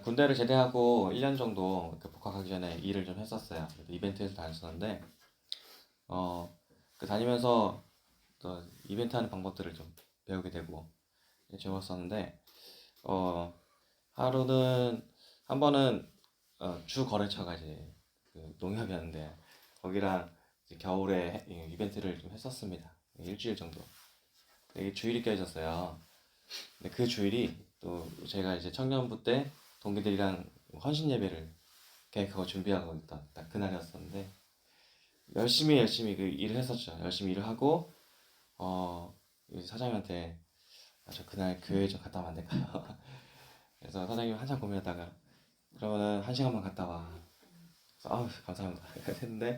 군대를 제대하고 1년 정도 복학하기 전에 일을 좀 했었어요. 이벤트에서 다녔었는데, 어, 다니면서 또 이벤트 하는 방법들을 좀 배우게 되고 좋았었는데, 어, 하루는, 한 번은 주 거래처가 이제 농협이었는데, 거기랑 이제 겨울에 이벤트를 좀 했었습니다. 일주일 정도. 이게 주일이 껴있었어요. 근데 그 주일이 또 제가 이제 청년부 때 동기들이랑 헌신 예배를 계획하고 준비하고 있던 딱 그날이었었는데 열심히 그 일을 했었죠. 열심히 일을 하고 이제 사장님한테 저 그날 교회 좀 갔다 오면 안 될까요? 그래서 사장님이 한참 고민하다가 그러면은 한 시간만 갔다 와. 그래서 아우 감사합니다. 했는데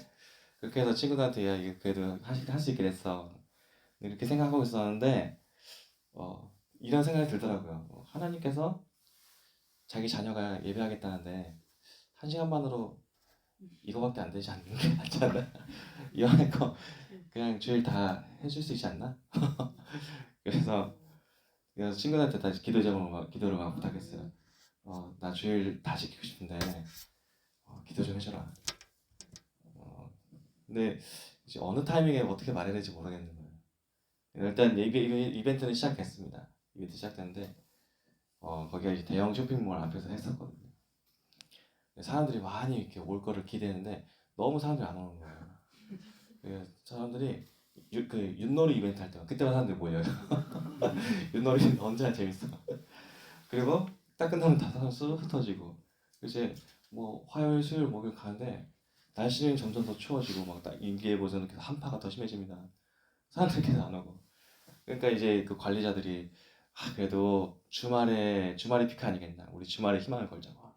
그렇게 해서 친구들한테 야 이게 그래도 할 수 있게 됐어. 이렇게 생각하고 있었는데 이런 생각이 들더라고요. 하나님께서 자기 자녀가 예배하겠다는데 한 시간만으로 이거밖에 안 되지 않는 게 낫지 않나? 이왕에 거 그냥 주일 다 해줄 수 있지 않나? 그래서 친구들한테 다시 기도를 막 부탁했어요. 나 주일 다 지키고 싶은데 기도 좀 해줘라. 근데 이제 어느 타이밍에 어떻게 말해야 될지 모르겠는 거예요. 일단 이벤트는 시작했습니다. 이벤트 시작됐는데 거기가 이제 대형 쇼핑몰 앞에서 했었거든요. 사람들이 많이 이렇게 올 거를 기대했는데 너무 사람들이 안 오는 거예요. 사람들이 윷놀이 이벤트 할 때만 그때만 사람들이 모여요. 윷놀이는 언제나 재밌어. 그리고 딱 끝나면 다 사람 흩어지고 이제 뭐 화요일, 수요일, 목요일 가는데 날씨는 점점 더 추워지고 막 딱 일기예보서는 계속 한파가 더 심해집니다. 사람들이 계속 안 오고. 그러니까 이제 그 관리자들이 그래도 주말이 피크 아니겠나. 우리 주말에 희망을 걸자고.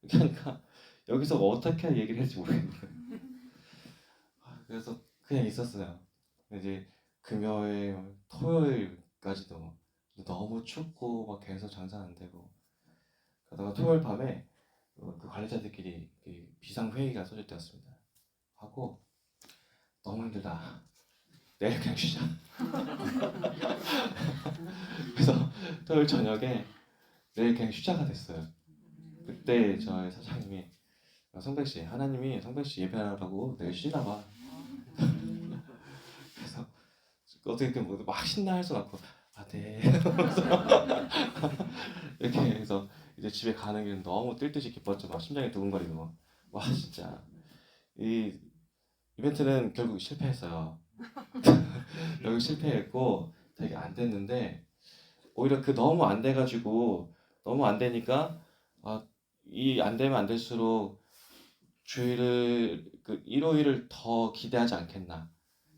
그러니까 여기서 어떻게 얘기를 할지 모르겠는 거예요. 그래서 그냥 있었어요. 이제 금요일, 토요일까지도 너무 춥고 막 계속 장사 안 되고 그러다가 토요일 밤에 그 관리자들끼리 비상 회의가 소집되었습니다 하고 너무 힘들다. 내일 그냥 쉬자. 그래서 토요일 저녁에 내일 그냥 쉬자가 됐어요. 그때 저희 사장님이 성백 씨, 하나님이 성백 씨 예배하라고 내일 쉬나 봐. 그래서 어떻게 막 신나 할 수는 없고 네. 이렇게 해서 이제 집에 가는 길은 너무 뛸 듯이 기뻤죠. 막 심장이 두근거리고 와 진짜 이 이벤트는 결국 실패했어요. 결국 실패했고 되게 안 됐는데 오히려 그 너무 안 돼가지고 너무 안 되니까 이 안 되면 안 될수록 주일을 일요일을 더 기대하지 않겠나.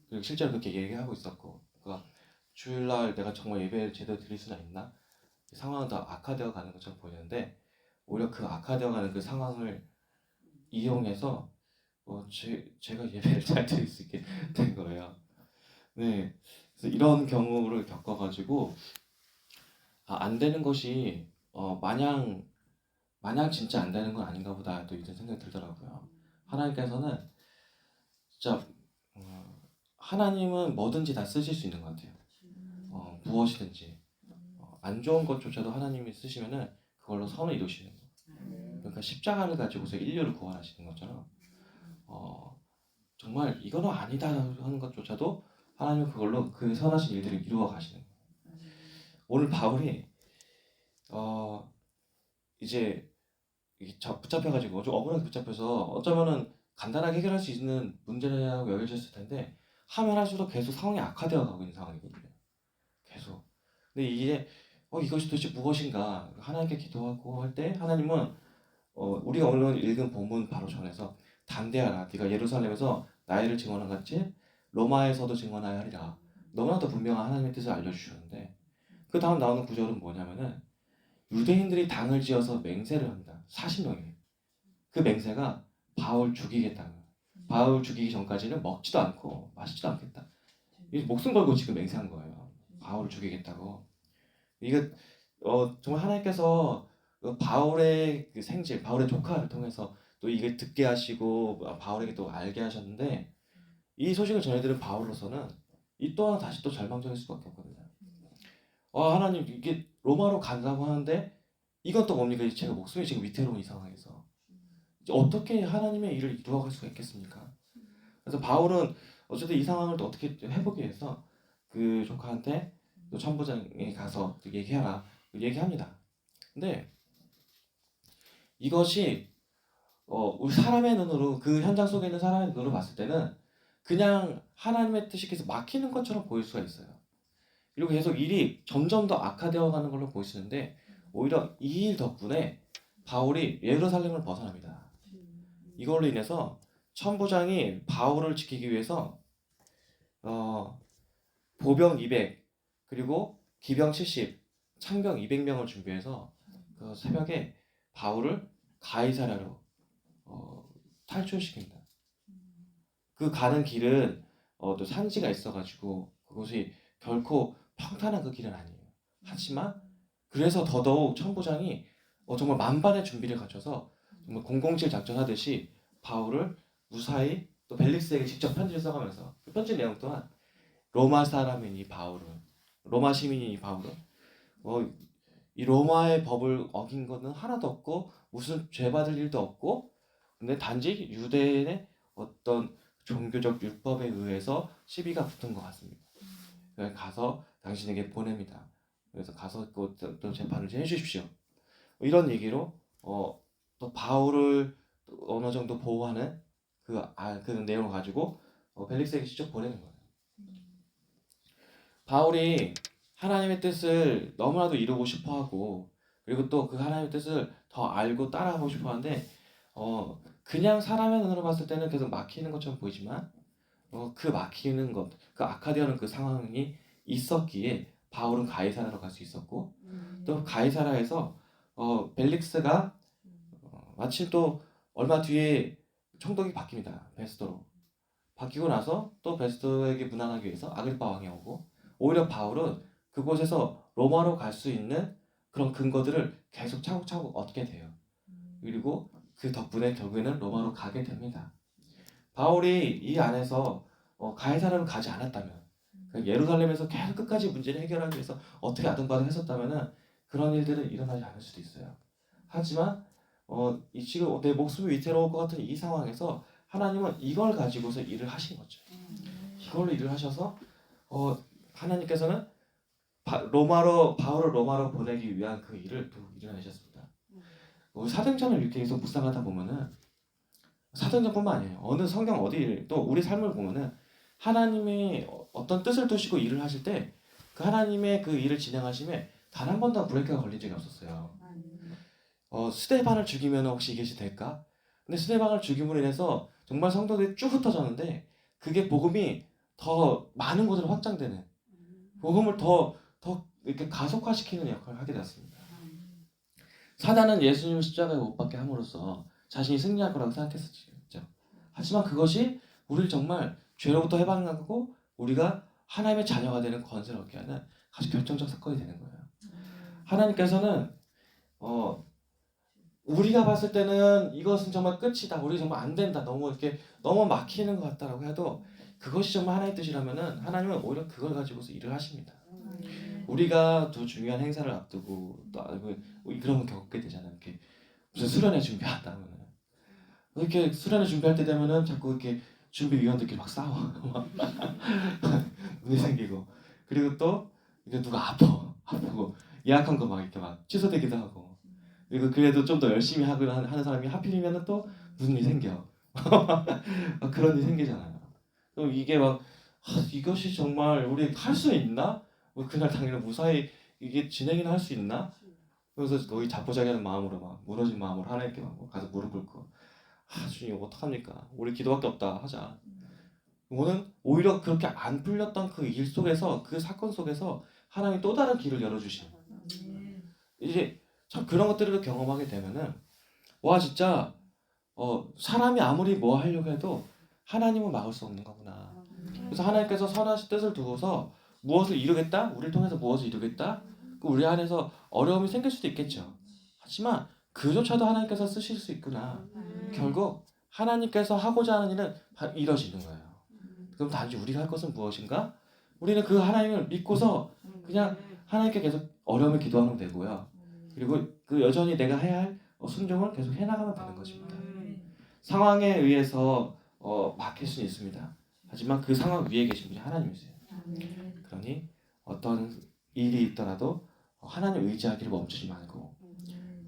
그리고 실제로 그렇게 얘기하고 있었고 그러니까 주일날 내가 정말 예배를 제대로 드릴 수나 있나? 상황은 더 악화되어 가는 것처럼 보이는데 오히려 그 악화되어 가는 그 상황을 이용해서 제가 예배를 잘 드릴 수 있게 된 거예요. 네, 그래서 이런 경우를 겪어가지고 안 되는 것이 마냥 진짜 안 되는 건 아닌가 보다 또 이런 생각이 들더라고요. 하나님께서는 진짜 하나님은 뭐든지 다 쓰실 수 있는 것 같아요. 무엇이든지 안 좋은 것조차도 하나님이 쓰시면은 그걸로 선을 이루시는 거예요. 그러니까 십자가를 가지고서 인류를 구원하시는 것처럼 정말 이거는 아니다 하는 것조차도 하나님은 그걸로 그 선하신 일들을 이루어 가시는 거예요. 오늘 바울이 어, 이제 붙잡혀가지고 좀 억울하게 붙잡혀서 어쩌면은 간단하게 해결할 수 있는 문제라고 여겨졌을 텐데 하면 할수록 계속 상황이 악화되어 가고 있는 상황이거든요. 계속. 근데 이게 이것이 도대체 무엇인가 하나님께 기도하고 할 때 하나님은 우리가 오늘 읽은 본문 바로 전에서 담대하라 네가 예루살렘에서 나이를 증언한 같이 로마에서도 증언하여 하리라. 너무나도 분명한 하나님의 뜻을 알려주셨는데 그 다음 나오는 구절은 뭐냐면은 유대인들이 당을 지어서 맹세를 합니다. 40명이. 그 맹세가 바울 죽이겠다는 거예요. 바울 죽이기 전까지는 먹지도 않고 마시지도 않겠다. 목숨 걸고 지금 맹세한 거예요. 바울을 죽이겠다고. 이거 정말 하나님께서 바울의 그 생질, 바울의 조카를 통해서 또 이걸 듣게 하시고 바울에게 또 알게 하셨는데 이 소식을 전해들은 바울로서는 이 또한 다시 또 절망적일 수밖에 없거든요. 하나님 이게 로마로 간다고 하는데 이건 또 뭡니까? 제가 목숨이 지금 위태로운 이 상황에서 이제 어떻게 하나님의 일을 이루어갈 수가 있겠습니까? 그래서 바울은 어쨌든 이 상황을 또 어떻게 해보기 위해서 그 조카한테 또 천부장에 가서 얘기해라 얘기합니다. 근데 이것이 우리 사람의 눈으로 그 현장 속에 있는 사람의 눈으로 봤을 때는 그냥 하나님의 뜻이 계속 막히는 것처럼 보일 수가 있어요. 그리고 계속 일이 점점 더 악화되어 가는 걸로 보이시는데 오히려 이 일 덕분에 바울이 예루살렘을 벗어납니다. 이걸로 인해서 천부장이 바울을 지키기 위해서 보병 200 그리고 기병 70, 창병 200명을 준비해서 그 새벽에 바울을 가이사랴로 탈출시킵니다. 그 가는 길은 또 산지가 있어가지고 그곳이 결코 평탄한 그 길은 아니에요. 하지만 그래서 더더욱 천부장이 정말 만반의 준비를 갖춰서 정말 007 작전하듯이 바울을 무사히 또 벨릭스에게 직접 편지를 써가면서 그 편지 내용 또한 로마 사람인 이 바울은 로마 시민인 이 바울은 이 로마의 법을 어긴 것은 하나도 없고 무슨 죄받을 일도 없고 근데 단지 유대인의 어떤 종교적 율법에 의해서 시비가 붙은 것 같습니다. 그래서 가서 당신에게 보냅니다. 그래서 가서 또 재판을 좀 해주십시오. 이런 얘기로 또 바울을 어느 정도 보호하는 그 내용을 가지고 벨릭스에게 직접 보내는 거예요. 바울이 하나님의 뜻을 너무나도 이루고 싶어하고 그리고 또 그 하나님의 뜻을 더 알고 따라가고 싶어하는데 그냥 사람의 눈으로 봤을 때는 계속 막히는 것처럼 보이지만 그 막히는 것, 그 악화되는 그 상황이 있었기에 바울은 가이사라로 갈 수 있었고 또 가이사라에서 벨릭스가 마침 또 얼마 뒤에 총독이 바뀝니다. 베스도로 바뀌고 나서 또 베스도에게 문안하기 위해서 아그리파 왕이 오고 오히려 바울은 그곳에서 로마로 갈 수 있는 그런 근거들을 계속 차곡차곡 얻게 돼요. 그리고 그 덕분에 결국에는 로마로 가게 됩니다. 바울이 이 안에서 가이사라로 가지 않았다면 예루살렘에서 계속 끝까지 문제를 해결하기 위해서 어떻게 아등바등 했었다면 그런 일들은 일어나지 않을 수도 있어요. 하지만 이 지금 내 목숨이 위태로울 것 같은 이 상황에서 하나님은 이걸 가지고서 일을 하신 거죠. 이걸로 일을 하셔서 하나님께서는 바울을 로마로 보내기 위한 그 일을 또 일어내셨습니다. 우리 사도행전을 이렇게 계속 묵상하다 보면은 사도행전뿐만 아니에요. 어느 성경 어디 또 우리 삶을 보면은 하나님이 어떤 뜻을 두시고 일을 하실 때 그 하나님의 그 일을 진행하심에 단 한 번도 브레이크가 걸린 적이 없었어요. 스데반을 죽이면 혹시 이것이 될까? 근데 스데반을 죽임으로 인해서 정말 성도들이 쭉 흩어졌는데 그게 복음이 더 많은 곳으로 확장되는 복음을 더 이렇게 가속화시키는 역할을 하게 되었습니다. 사단은 예수님을 십자가에 못 박게 함으로써 자신이 승리할 거라고 생각했었죠. 하지만 그것이 우리를 정말 죄로부터 해방하고 우리가 하나님의 자녀가 되는 권세를 얻게 하는 아주 결정적 사건이 되는 거예요. 하나님께서는 우리가 봤을 때는 이것은 정말 끝이다. 우리 정말 안 된다. 너무 막히는 것 같다라고 해도 그것이 정말 하나님의 뜻이라면은 하나님은 오히려 그걸 가지고서 일을 하십니다. 우리가 또 중요한 행사를 앞두고 또 그런 거 겪게 되잖아요. 이렇게 무슨 수련회 준비한다 하면은 이렇게 수련회 준비할 때 되면은 자꾸 이렇게 준비위원들끼리 막 싸워. 문제 생기고 그리고 또 이제 누가 아프고 예약한 거 막 이렇게 막 취소되기도 하고 그리고 그래도 좀 더 열심히 하는 사람이 하필이면은 또 무슨 일이 생겨. 막 그런 일이 생기잖아요. 그럼 이게 막 이것이 정말 우리 할 수 있나? 뭐 그날 당일에 무사히 이게 진행이나 할 수 있나? 그래서 거의 자포자기하는 마음으로 막 무너진 마음으로 하나님께 막 가서 무릎 꿇고 주님 어떡합니까? 우리 기도밖에 없다 하자. 오는 오히려 그렇게 안 풀렸던 그 일 속에서 그 사건 속에서 하나님이 또 다른 길을 열어주시는 이제 참 그런 것들을 경험하게 되면은 와 진짜 사람이 아무리 뭐 하려고 해도 하나님은 막을 수 없는 거구나. 그래서 하나님께서 선하신 뜻을 두고서 무엇을 이루겠다? 우리를 통해서 무엇을 이루겠다? 우리 안에서 어려움이 생길 수도 있겠죠. 하지만 그조차도 하나님께서 쓰실 수 있구나. 결국 하나님께서 하고자 하는 일은 이뤄지는 거예요. 그럼 단지 우리가 할 것은 무엇인가? 우리는 그 하나님을 믿고서 그냥 하나님께 계속 어려움을 기도하면 되고요. 그리고 그 여전히 내가 해야 할 순종을 계속 해나가면 되는 것입니다. 상황에 의해서 막힐 수는 있습니다. 하지만 그 상황 위에 계신 분이 하나님이세요. 그러니 어떤 일이 있더라도 하나님 의지하기를 멈추지 말고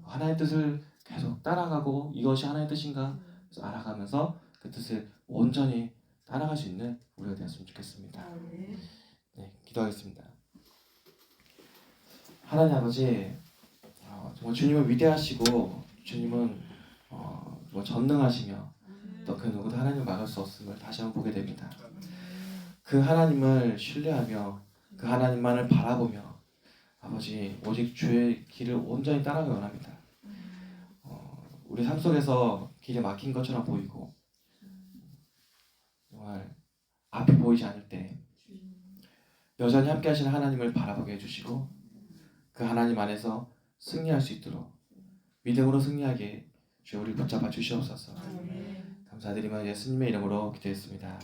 하나님의 뜻을 계속 따라가고 이것이 하나님의 뜻인가 그래서 알아가면서 그 뜻을 온전히 따라갈 수 있는 우리가 되었으면 좋겠습니다. 네, 기도하겠습니다. 하나님 아버지, 정말 주님은 위대하시고 주님은 정말 전능하시며 또 그 누구도 하나님을 막을 수 없음을 다시 한번 보게 됩니다. 그 하나님을 신뢰하며 그 하나님만을 바라보며 아버지 오직 주의 길을 온전히 따라가기 원합니다. 우리 삶 속에서 길이 막힌 것처럼 보이고 정말 앞이 보이지 않을 때 여전히 함께 하시는 하나님을 바라보게 해주시고 그 하나님 안에서 승리할 수 있도록 믿음으로 승리하게 주여 우리 붙잡아 주시옵소서. 감사드리며 예수님의 이름으로 기도했습니다.